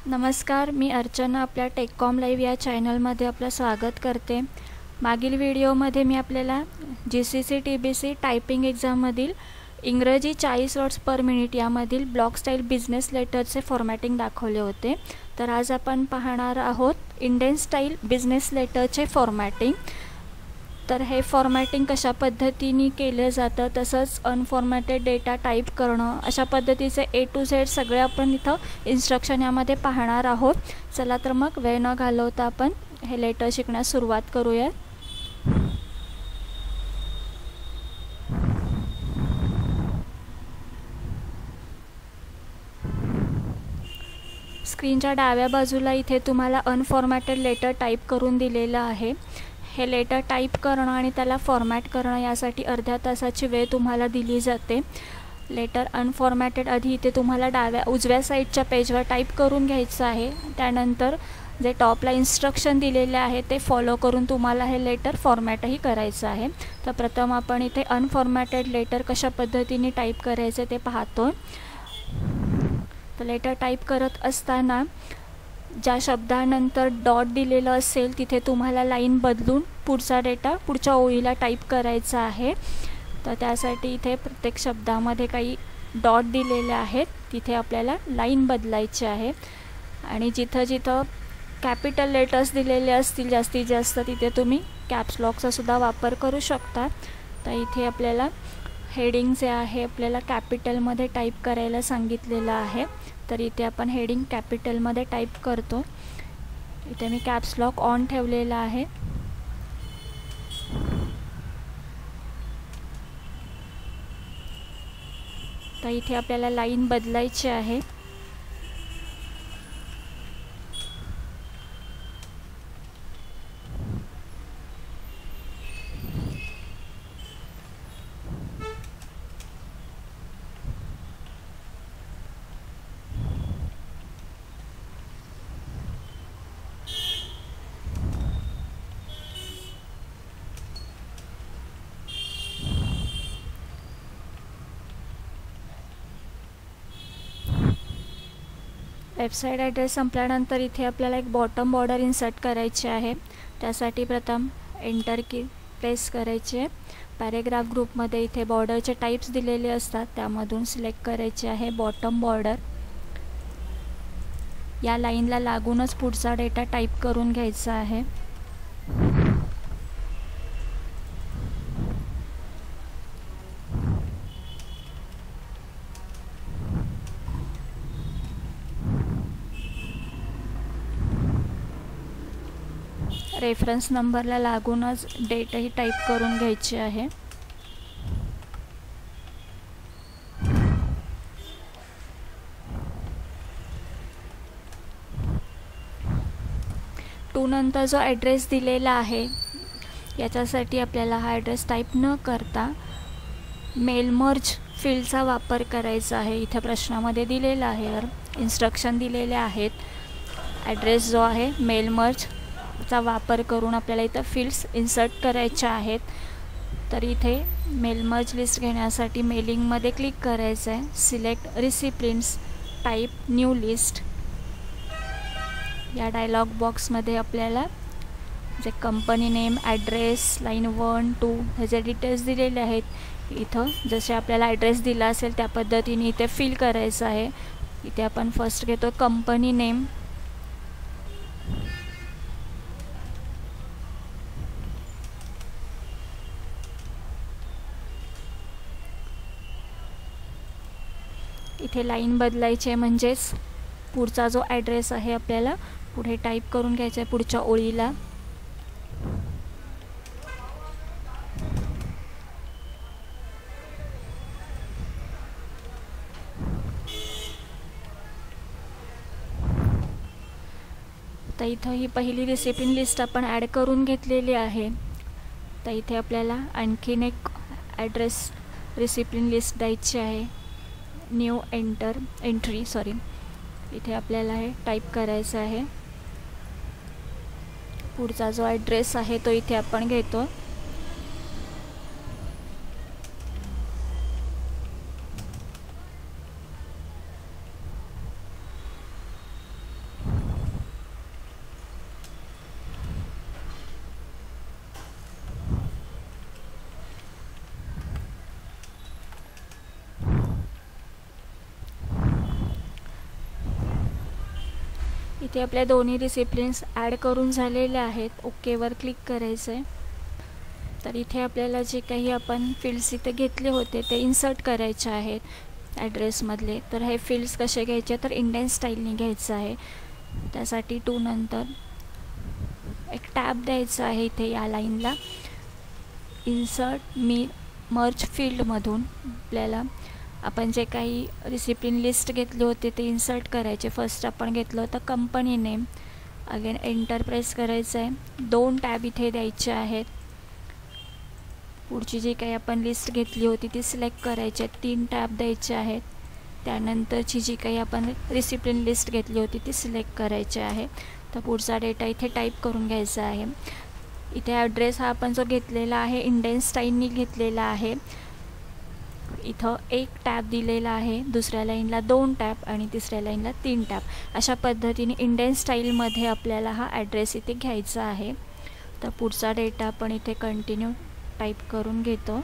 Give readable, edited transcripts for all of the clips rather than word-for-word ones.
नमस्कार, मी अर्चना आपल्या टेककॉम लाईव्ह या चॅनलमध्ये आपलं स्वागत करते। मागील व्हिडिओमध्ये मी आपल्याला GCC TBC टायपिंग एक्झाममधील इंग्रजी 40 वर्ड्स पर मिनिट यामधील ब्लॉक स्टाईल बिझनेस लेटरचे फॉर्मॅटिंग दाखवले होते। तर आज आपण पाहणार आहोत इंडियन स्टाईल बिझनेस लेटरचे फॉर्मॅटिंग। तर हे फॉर्मॅटिंग कशा पद्धतीने केले जातं, तसंच अनफॉर्मॅटेड डेटा टाईप करणं, अशा पद्धतीचे A to Z सगळे आपण इथं इन्स्ट्रक्शन यामध्ये पाहणार आहोत। चला तर मग वेळ न घालवता आपण हे लेटर शिकण्यास सुरुवात करूया। स्क्रीनच्या डाव्या बाजूला इथे तुम्हाला अनफॉर्मॅटेड लेटर टाईप करून दिलेलं आहे। हे लेटर टाईप करणं आणि त्याला फॉर्मॅट करणं यासाठी अर्ध्या तासाची वेळ तुम्हाला दिली जाते। लेटर अनफॉर्मॅटेड आधी इथे तुम्हाला उजव्या साईडच्या पेजवर टाईप करून घ्यायचं आहे। त्यानंतर जे टॉपला इन्स्ट्रक्शन दिलेले आहे ते फॉलो करून तुम्हाला हे लेटर फॉर्मॅटही करायचं आहे। तर प्रथम आपण इथे अनफॉर्मॅटेड लेटर कशा पद्धतीने टाईप करायचे ते पाहतो। तर लेटर टाईप करत असताना ज्या शब्दानंतर डॉट दिलेलं असेल तिथे तुम्हाला लाईन बदलून पुढचा डेटा पुढच्या ओळीला टाईप करायचा आहे। तर त्यासाठी इथे प्रत्येक शब्दामध्ये काही डॉट दिलेले आहेत, तिथे आपल्याला लाईन बदलायची आहे। आणि जिथं जिथं कॅपिटल लेटर्स दिलेले असतील जास्तीत जास्त, तिथे तुम्ही कॅप्स लॉकचा सुद्धा वापर करू शकता। तर इथे आपल्याला हेडिंग जे आहे आपल्याला कॅपिटलमध्ये टाईप करायला सांगितलेलं आहे। तर इथे आपण हेडिंग कॅपिटलमध्ये टाईप करतो। इथे मी कॅप्स लॉक ऑन ठेवलेला आहे। तर इथे आपल्याला लाईन बदलायची आहे। वेबसाईट ॲड्रेस संपल्यानंतर इथे आपल्याला एक बॉटम बॉर्डर इन्सर्ट करायची आहे। त्यासाठी प्रथम एंटर की प्रेस करायची आहे। पॅरेग्राफ ग्रुपमध्ये इथे बॉर्डरचे टाईप्स दिलेले असतात, त्यामधून सिलेक्ट करायचे आहे बॉटम बॉर्डर। या लाईनला लागूनच पुढचा डेटा टाईप करून घ्यायचा आहे। रेफरन्स नंबरला लागूनच डेटही टाईप करून घ्यायची आहे। टू नंतर जो ॲड्रेस दिलेला आहे याच्यासाठी आपल्याला हा ॲड्रेस टाईप न करता मेल मर्ज फील्डचा वापर करायचा आहे। इथे प्रश्नामध्ये दिलेला आहे, इन्स्ट्रक्शन दिलेले आहेत। ॲड्रेस जो आहे मेल मर्ज चा वापर करून आपल्याला इथं फील्ड्स इन्सर्ट करायच्या आहेत। तर इथे मेल मर्ज लिस्ट घेण्यासाठी मेलिंगमध्ये क्लिक करायचं आहे। Select recipients, type new list. या डायलॉग बॉक्समध्ये आपल्याला जे कंपनी नेम, ॲड्रेस, लाईन 1, 2 ह्याचे डिटेल्स दिलेले आहेत। इथं जसे आपल्याला ॲड्रेस दिला असेल त्या पद्धतीने इथे फिल करायचं आहे। इथे आपण फर्स्ट घेतो कंपनी नेम। इथे लाईन बदलायची आहे, म्हणजेच पुढचा जो ॲड्रेस आहे आपल्याला पुढे टाईप करून घ्यायचा आहे पुढच्या ओळीला। तर इथं ही पहिली रेसिपी लिस्ट आपण ॲड करून घेतलेली आहे। तर इथे आपल्याला आणखीन एक ॲड्रेस रेसिपी लिस्ट द्यायची आहे। न्यू एंट्री इथे आपल्याला हे टाईप करायचं आहे। पुढचा जो ॲड्रेस आहे तो इथे आपण घेतो। इथे आपल्या दोन्ही डिसिप्लिन्स ॲड करून झालेले आहेत. ओकेवर क्लिक करायचं आहे. तर इथे आपल्याला जे काही आपण फील्ड्स इथे घेतले होते ते इन्सर्ट करायचे आहेत ॲड्रेसमधले. तर हे फील्ड्स कसे घ्यायचे तर इंडेन स्टाईलने घ्यायचं आहे. त्यासाठी टू नंतर एक टॅब द्यायचं आहे इथे या लाईनला. इन्सर्ट मर्ज फील्डमधून आपल्याला आपण जे काही डिसिप्लिन लिस्ट घेतले होते ते इन्सर्ट करायचे. फर्स्ट आपण घेतलं होतं company name. Again enter press करायचं आहे. 2 टॅब इथे द्यायचे आहेत. पुढची जी काही आपण लिस्ट घेतली होती ती सिलेक्ट करायची आहे. 3 टॅब द्यायचे आहेत. त्यानंतरची जी काही आपण डिसिप्लिन लिस्ट घेतली होती ती सिलेक्ट करायची आहे. तर पुढचा डेटा इथे टाईप करून घ्यायचा आहे. इथे ॲड्रेस हा आपण जो घेतलेला आहे इंडेन स्टाईलनी घेतलेला आहे. इथं 1 टॅब दिलेला आहे, दुसऱ्या लाईनला 2 टॅब आणि तिसऱ्या लाईनला 3 टॅब. अशा पद्धतीने इंडेन स्टाईलमध्ये आपल्याला हा ॲड्रेस इथे घ्यायचा आहे. तर पुढचा डेटा आपण इथे कंटिन्यू टाईप करून घेतो.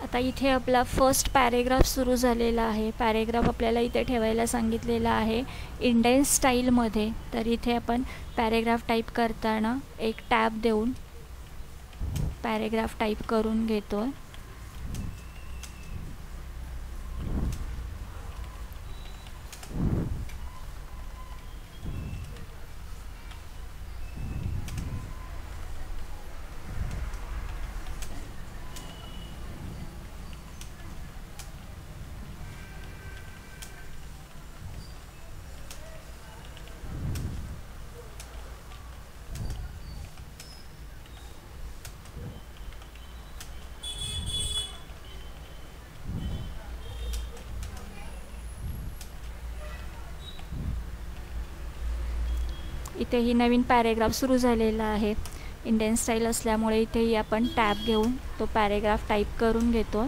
आता इथे आपला फर्स्ट पॅरेग्राफ सुरू झालेला आहे. पॅरेग्राफ आपल्याला इथे ठेवायला सांगितलेला आहे इंडेन स्टाईलमध्ये. तर इथे आपण पॅरेग्राफ टाईप करताना एक टॅब देऊन पॅरेग्राफ टाईप करून घेतो. इथेही नवीन पॅरेग्राफ सुरू झालेला आहे. इंडियन स्टाईल असल्यामुळे इथेही आपण टॅब घेऊन तो पॅरेग्राफ टाईप करून घेतो.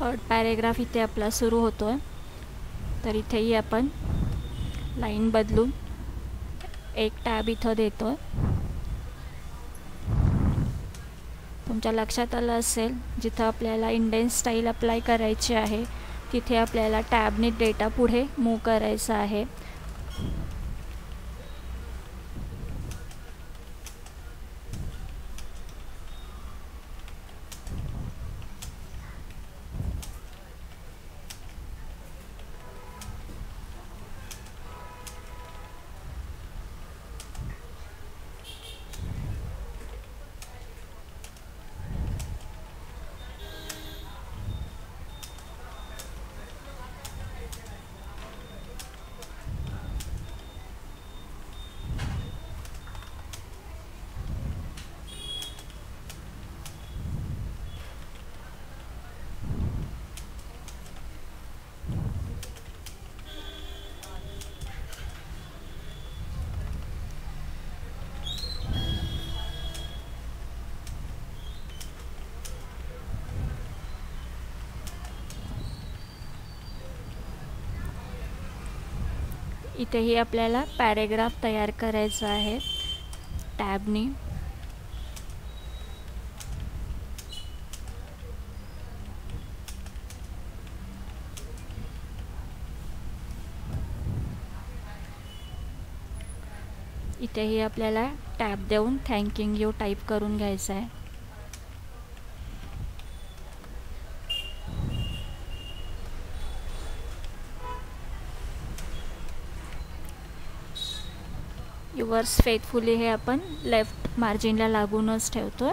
थर्ड पॅरेग्राफ इथे आपला सुरू होतो आहे. तर इथेही आपण लाईन बदलून एक टॅब इथं देतो आहे. तुमच्या लक्षात आलं असेल जिथं आपल्याला इंडियन स्टाईल अप्लाय करायची आहे तिथे आपल्याला टॅबने डेटा पुढे मूव्ह करायचा आहे. इथेही आपल्याला पॅरेग्राफ तयार करायचा आहे टॅबनी. इथेही आपल्याला टॅब देऊन थँकिंग यू टाईप करून घ्यायचं आहे. युअर्स फेथफुली हे आपण लेफ्ट मार्जिनला लागूनच ठेवतो.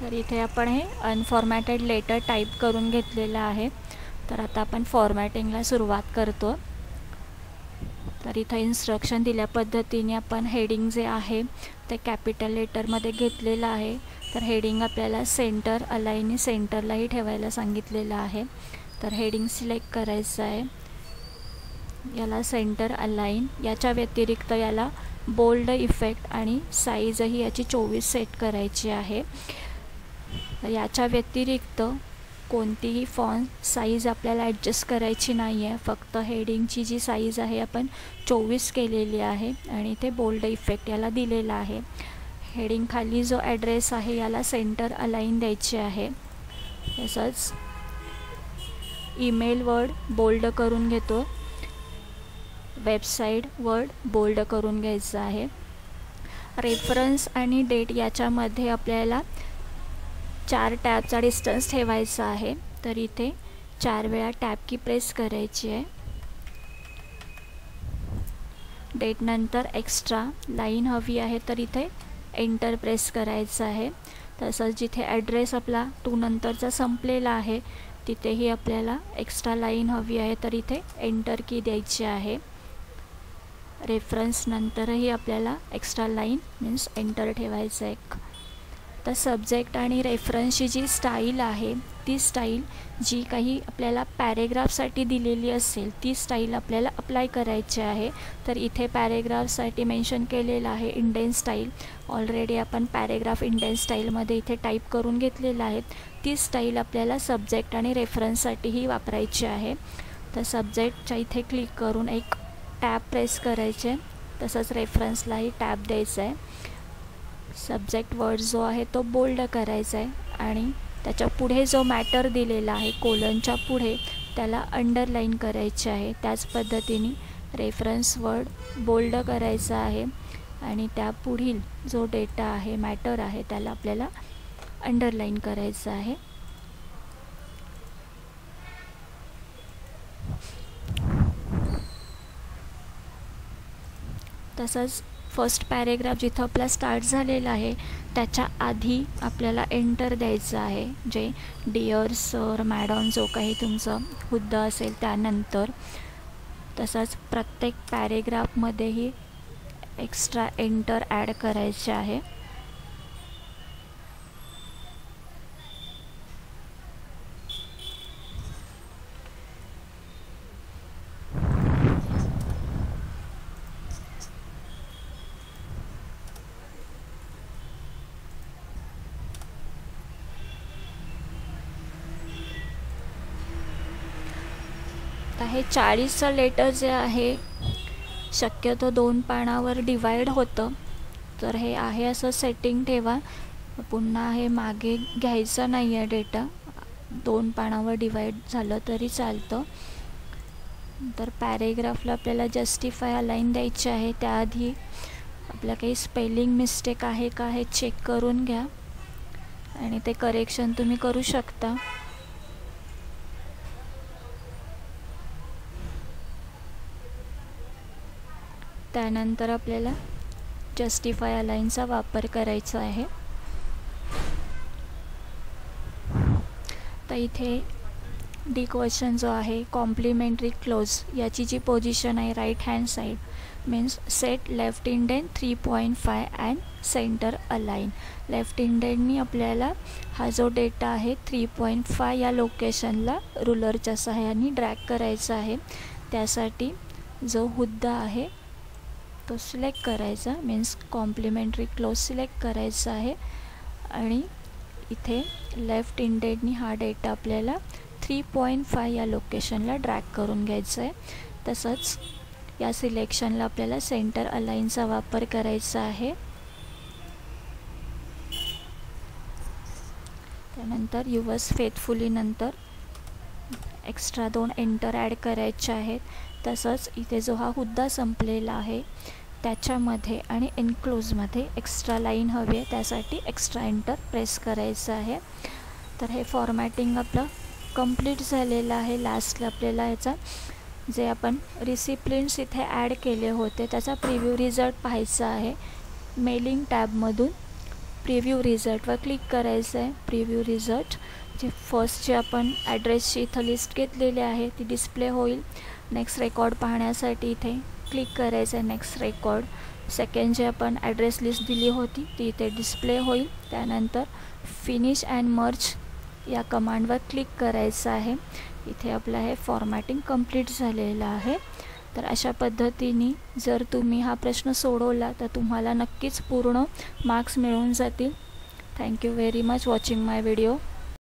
तर इथे आपण हे अनफॉर्मॅटेड लेटर टाईप करून घेतलेलं आहे. तर आता आपण फॉर्मॅटिंगला सुरुवात करतो. तर इथं इन्स्ट्रक्शन दिल्या पद्धतीने आपण हेडिंग जे आहे ते कॅपिटल लेटरमध्ये घेतलेलं आहे. तर हेडिंग आपल्याला सेंटर अलाईन सेंटरलाही ठेवायला सांगितलेलं आहे. तर हेडिंग सिलेक्ट करायचं आहे, याला सेंटर अलाईन. याच्या व्यतिरिक्त याला बोल्ड इफेक्ट आणि साईजही याची 24 सेट करायची आहे. याच्या व्यतिरिक्त कोणतीही फॉन्ट साईज आपल्याला ॲडजस्ट करायची नाही आहे. फक्त हेडिंगची जी साईज आहे आपण 24 केलेली आहे आणि ते बोल्ड इफेक्ट याला दिलेला आहे. हेडिंग खाली जो ॲड्रेस आहे याला सेंटर अलाईन द्यायचे आहे. तसंच ईमेल वर्ड बोल्ड करून घेतो, वेबसाईट वर्ड बोल्ड करून घ्यायचं आहे. रेफरन्स आणि डेट याच्यामध्ये आपल्याला 4 टॅबचा डिस्टन्स ठेवायचा आहे. तर इथे 4 वेळा टॅब की प्रेस करायची आहे. डेट नंतर एक्स्ट्रा लाईन हवी आहे तर इथे एंटर प्रेस करायचं आहे. तसंच जिथे ॲड्रेस आपला 2 नंतरचा संपलेला आहे तिथेही आपल्याला एक्स्ट्रा लाईन हवी आहे तर इथे एंटर की द्यायची आहे. रेफरन्स नंतरही आपल्याला एक्स्ट्रा लाईन मीन्स एंटर ठेवायचं आहे. तर सब्जेक्ट आणि रेफरन्सची जी स्टाईल आहे ती स्टाईल जी काही आपल्याला पॅरेग्राफसाठी दिलेली असेल ती स्टाईल आपल्याला अप्लाय करायची आहे. तर इथे पॅरेग्राफसाठी मेन्शन केलेलं आहे इंडेंट स्टाईल. ऑलरेडी आपण पॅरेग्राफ इंडेंट स्टाईलमध्ये इथे टाईप करून घेतलेलं आहे. ती स्टाईल आपल्याला सब्जेक्ट आणि रेफरन्ससाठीही वापरायची आहे. तर सब्जेक्टच्या इथे क्लिक करून एक टॅब प्रेस करायचे, तसंच रेफरन्सलाही टॅब द्यायचा आहे. सब्जेक्ट वर्ड जो आहे तो बोल्ड करायचा आहे आणि त्याच्या पुढे जो मॅटर दिलेला आहे कोलनच्या पुढे त्याला अंडरलाईन करायचे आहे. त्याच पद्धतीने रेफरन्स वर्ड बोल्ड करायचा आहे आणि त्या पुढील जो डेटा आहे मॅटर आहे त्याला आपल्याला अंडरलाईन करायचं आहे. तसंच फर्स्ट पॅरेग्राफ जिथं आपला स्टार्ट झालेला आहे त्याच्या आधी आपल्याला एंटर द्यायचं आहे. जे डिअर सर मॅडम जो काही तुमचा हुद्दा असेल त्यानंतर. तसंच प्रत्येक पॅरेग्राफमध्येही एक्स्ट्रा एंटर ॲड करायचे आहे. हे 40चं लेटर जे आहे शक्यतो 2 पानावर डिवाइड होतं. तर हे आहे असं सेटिंग ठेवा. पुन्हा हे मागे घ्यायचं नाही आहे डेटा. 2 पानावर डिवाइड झालं तरी चालतं. तर पॅरेग्राफला आपल्याला जस्टिफाय अलाईन द्यायचे आहे. त्याआधी आपल्या काही स्पेलिंग मिस्टेक आहे का हे चेक करून घ्या आणि ते करेक्शन तुम्ही करू शकता. त्यानंतर आपल्याला जस्टिफाय अलाईनचा वापर करायचा आहे. तर इथे डी क्वेश्चन जो आहे कॉम्प्लिमेंटरी क्लोज याची जी पोझिशन आहे right hand side means set left indent 3.5 and centre align. Left इंडेंटनी आपल्याला हा जो डेटा आहे 3.5 या लोकेशनला रुलरच्या सहाय्याने ड्रॅग करायचा आहे. त्यासाठी जो हुद्दा आहे तो सिलेक्ट करायचा, मीन्स कॉम्प्लिमेंटरी क्लोज सिलेक्ट करायचा आहे आणि इथे लेफ्ट इंडेंटनी हा डेटा आपल्याला 3.5 या लोकेशनला ड्रॅग करून घ्यायचा आहे. तसंच या सिलेक्शनला आपल्याला सेंटर अलाइनचा वापर करायचा आहे. त्यानंतर युवर्स फेथफुली नंतर एक्स्ट्रा 2 एंटर ॲड करायचे आहेत. तसंच इथे जो हा हुद्दा संपलेला आहे त्याच्यामध्ये आणि एन्क्लोजमध्ये एक्स्ट्रा लाईन हवी आहे, त्यासाठी एक्स्ट्रा एंटर प्रेस करायचं आहे. तर हे फॉर्मॅटिंग आपलं कंप्लीट झालेलं आहे. लास्टला आपल्याला याचा जे आपण रिसिप्लिन्स इथे ॲड केले होते त्याचा प्रिव्ह्यू रिझल्ट पाहायचा आहे. मेलिंग टॅबमधून प्रिव्ह्यू रिझल्टवर क्लिक करायचं आहे. प्रिव्ह्यू रिझल्ट जे फर्स्ट जे आपण ॲड्रेसची इथं लिस्ट घेतलेली आहे ती डिस्प्ले होईल. नेक्स्ट रेकॉर्ड पाहण्यासाठी इथे क्लिक करायचं आहे, नेक्स्ट रेकॉर्ड. सेकंड जे आपण ॲड्रेस लिस्ट दिली होती ती इथे डिस्प्ले होईल. त्यानंतर फिनिश अँड मर्ज या कमांडवर क्लिक करायचं आहे. इथे आपलं हे फॉर्मॅटिंग कंप्लीट झालेलं आहे. तर अशा पद्धतीने जर तुम्ही हा प्रश्न सोडवला तर तुम्हाला नक्कीच पूर्ण मार्क्स मिळून जातील. थँक्यू व्हेरी मच वॉचिंग माय व्हिडिओ.